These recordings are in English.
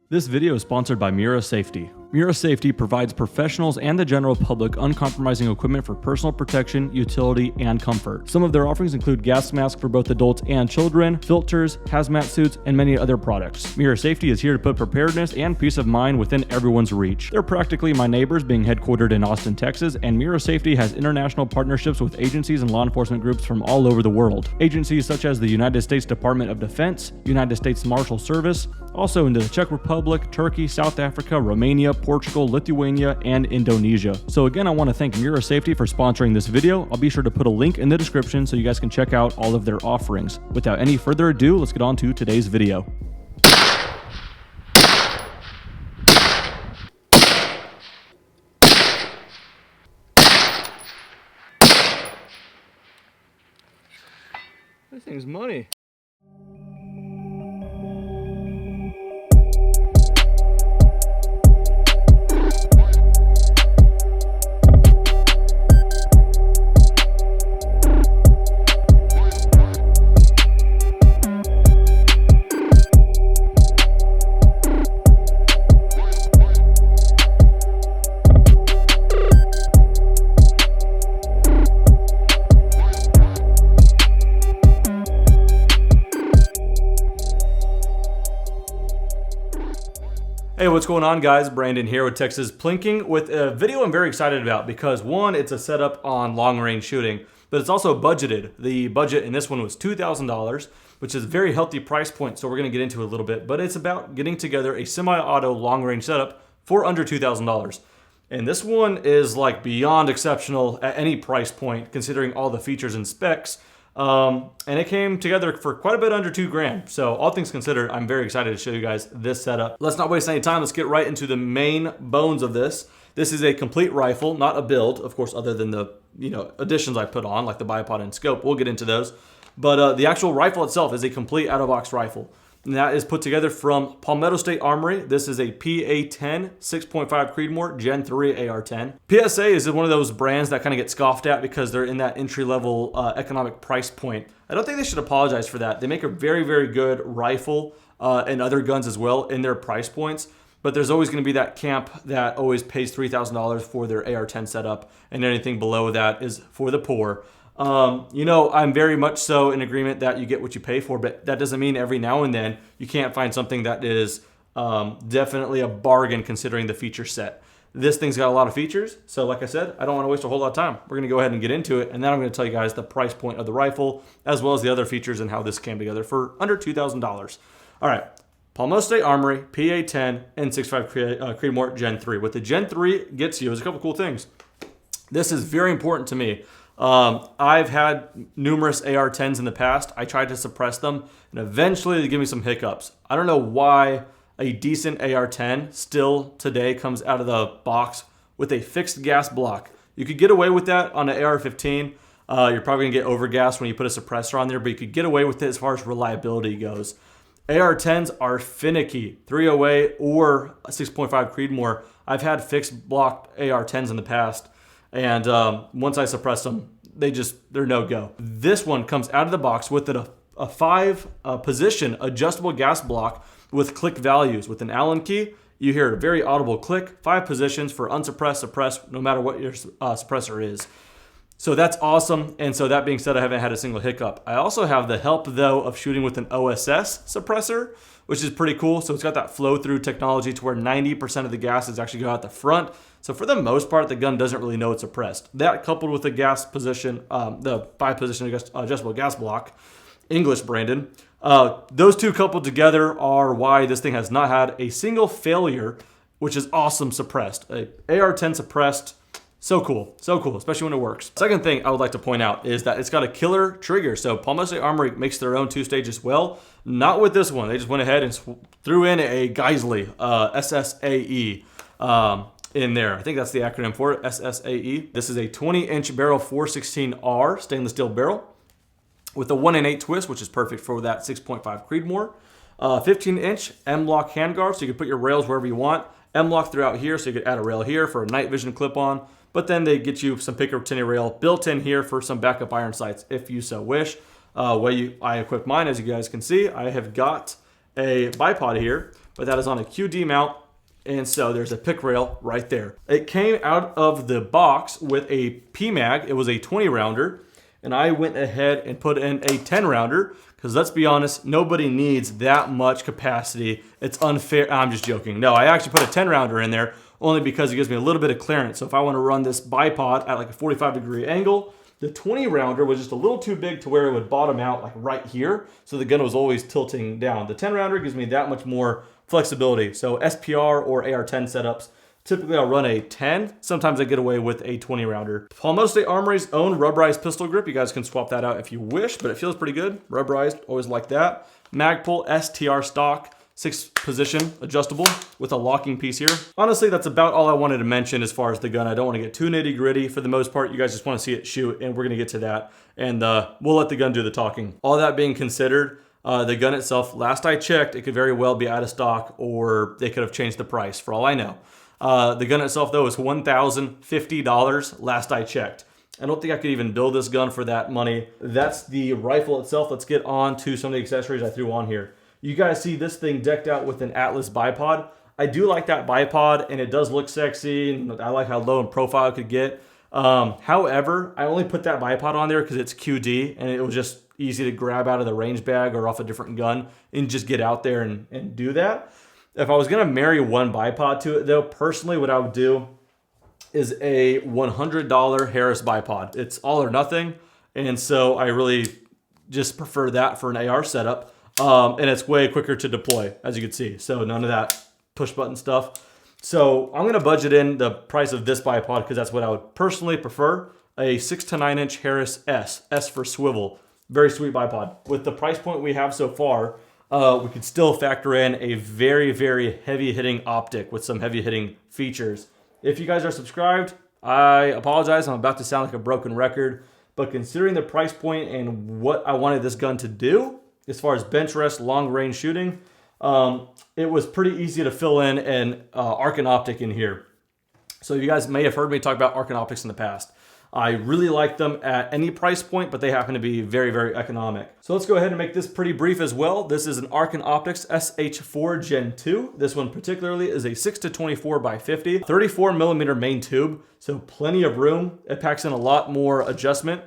This video is sponsored by Mura Safety. Mura Safety provides professionals and the general public uncompromising equipment for personal protection, utility, and comfort. Some of their offerings include gas masks for both adults and children, filters, hazmat suits, and many other products. Mura Safety is here to put preparedness and peace of mind within everyone's reach. They're practically my neighbors, being headquartered in Austin, Texas, and Mura Safety has international partnerships with agencies and law enforcement groups from all over the world. Agencies such as the United States Department of Defense, United States Marshal Service, also into the Czech Republic, Turkey, South Africa, Romania, Portugal, Lithuania, and Indonesia. So again, I want to thank Mura Safety for sponsoring this video. I'll be sure to put a link in the description so you guys can check out all of their offerings. Without any further ado, let's get on to today's video. This thing's money. Hey, what's going on, guys? Brandon here with Texas Plinking with a video I'm very excited about because one, it's a setup on long range shooting, but it's also budgeted. The budget in this one was $2,000, which is a very healthy price point, so we're going to get into it a little bit, but it's about getting together a semi-auto long range setup for under $2,000. And this one is like beyond exceptional at any price point considering all the features and specs. And it came together for quite a bit under $2,000. So all things considered, I'm very excited to show you guys this setup. Let's not waste any time. Let's get right into the main bones of this. This is a complete rifle, not a build, of course, other than the additions I put on, like the bipod and scope. We'll get into those. But the actual rifle itself is a complete out-of-box rifle. And that is put together from Palmetto State Armory. This is a PA10 6.5 Creedmoor Gen 3 AR10. PSA is one of those brands that kind of get scoffed at because they're in that entry-level economic price point. I don't think they should apologize for that. They make a very, very good rifle and other guns as well in their price points. But there's always going to be that camp that always pays $3,000 for their AR10 setup, and anything below that is for the poor. I'm very much so in agreement that you get what you pay for, but that doesn't mean every now and then you can't find something that is definitely a bargain considering the feature set. This thing's got a lot of features, so like I said, I don't want to waste a whole lot of time. We're going to go ahead and get into it, and then I'm going to tell you guys the price point of the rifle, as well as the other features and how this came together for under $2,000. All right, Palmetto State Armory, PA10, and 6.5 Creedmoor Gen 3. What the Gen 3 gets you is a couple cool things. This is very important to me. I've had numerous AR10s in the past. I tried to suppress them, and eventually they give me some hiccups. I don't know why a decent AR10 still today comes out of the box with a fixed gas block. You could get away with that on an AR15. You're probably going to get overgassed when you put a suppressor on there, but you could get away with it as far as reliability goes. AR10s are finicky. 308 or a 6.5 Creedmoor. I've had fixed block AR10s in the past. And once I suppress them, they're no-go. This one comes out of the box with a 5-position adjustable gas block with click values. With an Allen key, you hear a very audible click, 5 positions for unsuppressed, suppressed, no matter what your suppressor is. So that's awesome. And so that being said, I haven't had a single hiccup. I also have the help, though, of shooting with an OSS suppressor, which is pretty cool. So it's got that flow-through technology to where 90% of the gas is actually going out the front. So for the most part, the gun doesn't really know it's suppressed. That coupled with the gas position, the 5-position adjustable gas block, English Brandon, those two coupled together are why this thing has not had a single failure, which is awesome suppressed. A AR10 suppressed, so cool, especially when it works. Second thing I would like to point out is that it's got a killer trigger. So Palmetto State Armory makes their own 2-stage as well. Not with this one. They just went ahead and threw in a Geisley SSAE. In there. I think that's the acronym for it, SSAE. This is a 20-inch barrel 416R stainless steel barrel with a 1-in-8 twist, which is perfect for that 6.5 Creedmoor. 15-inch M-lock handguard, so you can put your rails wherever you want. M-lock throughout here, so you could add a rail here for a night vision clip-on. But then they get you some Picatinny rail built in here for some backup iron sights if you so wish. I equip mine, as you guys can see. I have got a bipod here, but that is on a QD mount. And so there's a pick rail right there. It came out of the box with a PMAG. It was a 20 rounder. And I went ahead and put in a 10 rounder because let's be honest, nobody needs that much capacity. It's unfair. I'm just joking. No, I actually put a 10 rounder in there only because it gives me a little bit of clearance. So if I want to run this bipod at like a 45-degree angle, the 20 rounder was just a little too big to where it would bottom out like right here. So the gun was always tilting down. The 10 rounder gives me that much more flexibility. So SPR or AR10 setups, typically I'll run a 10. Sometimes I get away with a 20 rounder. Palmetto State Armory's own rubberized pistol grip. You guys can swap that out if you wish, but it feels pretty good. Rubberized, always like that. Magpul STR stock, 6-position adjustable with a locking piece here. Honestly, that's about all I wanted to mention as far as the gun. I don't want to get too nitty gritty. For the most part, you guys just want to see it shoot, and we're going to get to that. And we'll let the gun do the talking. All that being considered, the gun itself, last I checked, it could very well be out of stock, or they could have changed the price for all I know. The gun itself, though, is $1,050 last I checked. I don't think I could even build this gun for that money. That's the rifle itself. Let's get on to some of the accessories I threw on here. You guys see this thing decked out with an Atlas bipod. I do like that bipod, and it does look sexy, and I like how low in profile it could get. However, I only put that bipod on there because it's QD, and it was just easy to grab out of the range bag or off a different gun and just get out there and do that. If I was going to marry one bipod to it, though, personally what I would do is a $100 Harris bipod. It's all or nothing, and so I really just prefer that for an AR setup. And it's way quicker to deploy, as you can see. So none of that push button stuff. So I'm going to budget in the price of this bipod because that's what I would personally prefer. A 6 to 9 inch Harris S for swivel. Very sweet bipod. With the price point we have so far, we could still factor in a very, very heavy hitting optic with some heavy hitting features. If you guys are subscribed, I apologize. I'm about to sound like a broken record, but considering the price point and what I wanted this gun to do, as far as bench rest, long range shooting, it was pretty easy to fill in an Arken optic in here. So you guys may have heard me talk about Arken optics in the past. I really like them at any price point, but they happen to be very, very economic. So let's go ahead and make this pretty brief as well. This is an Arken Optics SH4 Gen 2. This one particularly is a 6 to 24 by 50, 34 millimeter main tube, so plenty of room. It packs in a lot more adjustment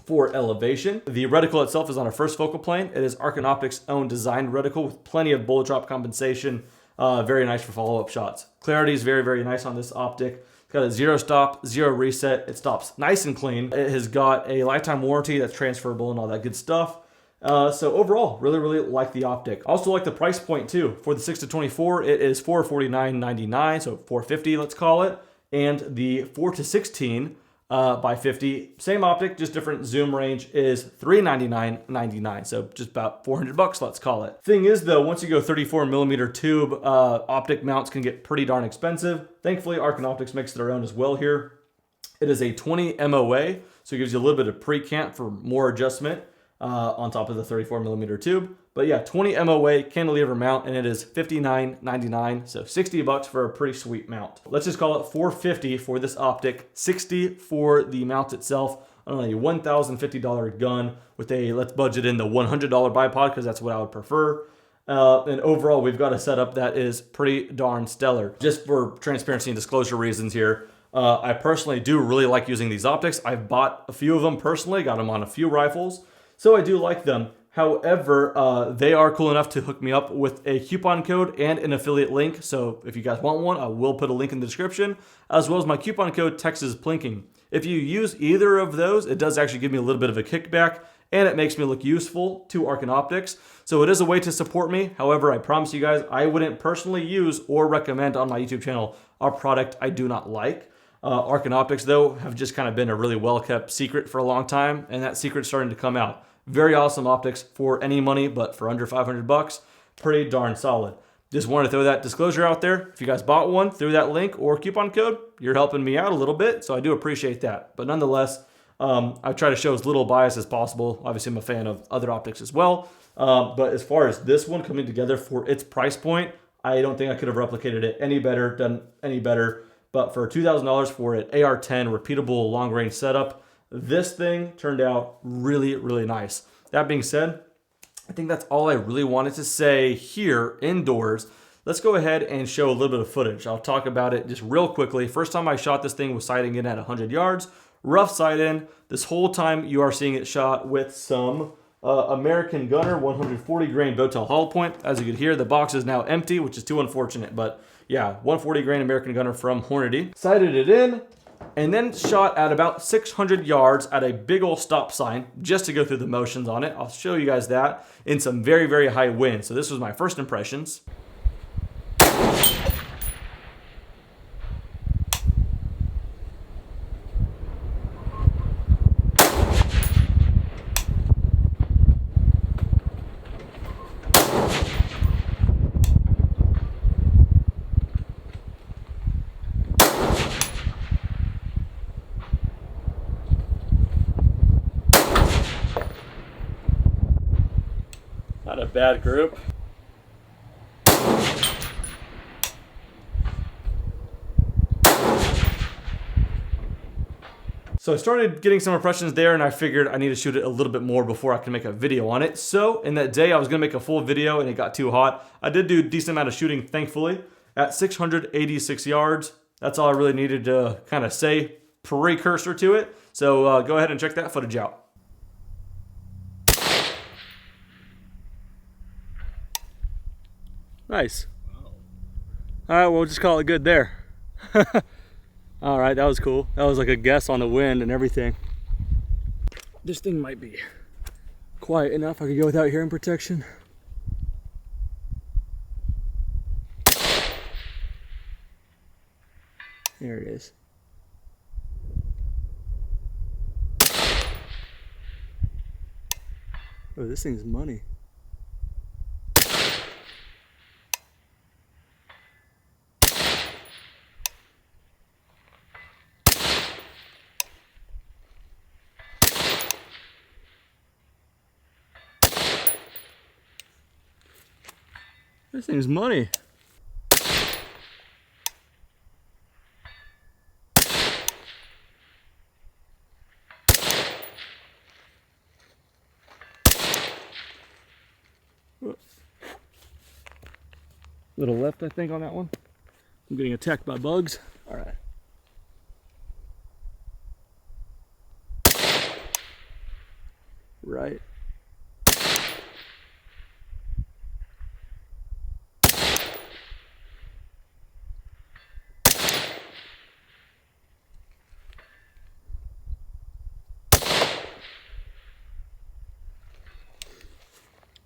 for elevation. The reticle itself is on a first focal plane. It is Arken Optics' own designed reticle with plenty of bullet drop compensation. Very nice for follow-up shots. Clarity is very, very nice on this optic. It's got a 0 stop, 0 reset. It stops nice and clean. It has got a lifetime warranty that's transferable and all that good stuff. So overall, really, really like the optic. Also like the price point too. For the 6 to 24, it is $449.99, so $450, let's call it. And the 4 to 16 by 50, same optic, just different zoom range, is $399.99, so just about $400, let's call it. Thing is though, once you go 34 millimeter tube, optic mounts can get pretty darn expensive. Thankfully, Arken Optics makes their own as well here. It is a 20 MOA, so it gives you a little bit of pre-cant for more adjustment on top of the 34 millimeter tube. But yeah, 20 MOA cantilever mount, and it is $59.99, so $60 for a pretty sweet mount. Let's just call it $450 for this optic, $60 for the mount itself on a $1,050 gun with a, let's budget in the $100 bipod because that's what I would prefer. And overall, we've got a setup that is pretty darn stellar. Just for transparency and disclosure reasons here, I personally do really like using these optics. I've bought a few of them personally, got them on a few rifles, so I do like them. However, they are cool enough to hook me up with a coupon code and an affiliate link. So if you guys want one, I will put a link in the description, as well as my coupon code Texas Plinking. If you use either of those, it does actually give me a little bit of a kickback, and it makes me look useful to Arken Optics. So it is a way to support me. However, I promise you guys, I wouldn't personally use or recommend on my YouTube channel a product I do not like. Arken Optics, though, have just kind of been a really well-kept secret for a long time, and that secret's starting to come out. Very awesome optics for any money, but for under $500, pretty darn solid. Just wanted to throw that disclosure out there. If you guys bought one through that link or coupon code, you're helping me out a little bit, so I do appreciate that. But nonetheless, I try to show as little bias as possible. Obviously, I'm a fan of other optics as well. But as far as this one coming together for its price point, I don't think I could have replicated it any better, done any better. But for $2,000 for an AR10 repeatable long-range setup, this thing turned out really, really nice. That being said, I think that's all I really wanted to say here indoors. let's go ahead and show a little bit of footage. I'll talk about it just real quickly. First time I shot this thing was sighting in at 100 yards, rough sight in. This whole time you are seeing it shot with some American Gunner 140 grain Botel hollow point. As you can hear, the box is now empty, which is too unfortunate, but yeah, 140 grain American Gunner from Hornady. Sighted it in, and then shot at about 600 yards at a big old stop sign just to go through the motions on it. I'll show you guys that in some very, very high wind. So this was my first impressions. Not a bad group. So I started getting some impressions there, and I figured I need to shoot it a little bit more before I can make a video on it. So in that day, I was gonna make a full video and it got too hot. I did do a decent amount of shooting, thankfully, at 686 yards. That's all I really needed to kind of say precursor to it. So go ahead and check that footage out. Nice. Wow. All right, we'll just call it good there. All right, that was cool. That was like a guess on the wind and everything. This thing might be quiet enough I could go without hearing protection. There it is. Oh, this thing's money. This thing's money. Little left, I think, on that one. I'm getting attacked by bugs. All right. Right.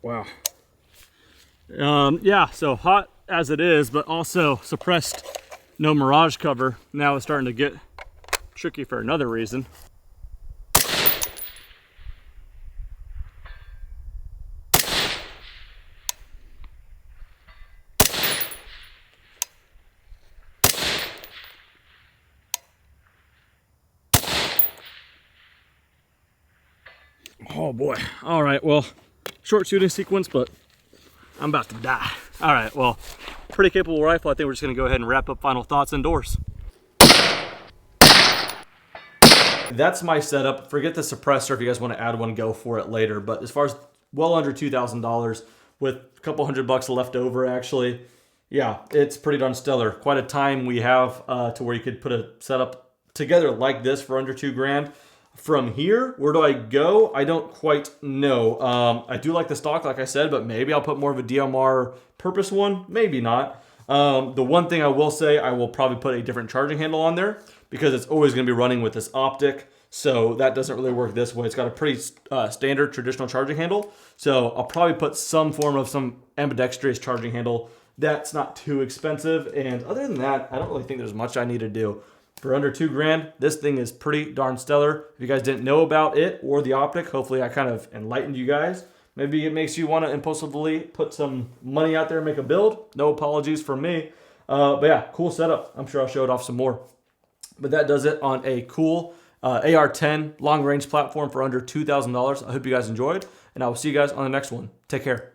Wow. Yeah, so hot as it is, but also suppressed, no mirage cover. Now it's starting to get tricky for another reason. Oh boy. All right, well, short shooting sequence, but I'm about to die. All right, well, pretty capable rifle. I think we're just gonna go ahead and wrap up final thoughts indoors. That's my setup. Forget the suppressor. If you guys want to add one, go for it later. But as far as well under $2,000 with a couple $100 left over, actually, yeah, it's pretty darn stellar. Quite a time we have to where you could put a setup together like this for under $2,000. From here, where do I go? I don't quite know. I do like the stock, like I said, but maybe I'll put more of a DMR purpose one. Maybe not. The one thing I will say, I will probably put a different charging handle on there because it's always going to be running with this optic. So that doesn't really work this way. It's got a pretty standard traditional charging handle. So I'll probably put some form of some ambidextrous charging handle. That's not too expensive. And other than that, I don't really think there's much I need to do. For under $2,000, this thing is pretty darn stellar. If you guys didn't know about it or the optic, hopefully I kind of enlightened you guys. Maybe it makes you want to impulsively put some money out there and make a build. No apologies from me. But yeah, cool setup. I'm sure I'll show it off some more. But that does it on a cool AR10 long-range platform for under $2,000. I hope you guys enjoyed, and I will see you guys on the next one. Take care.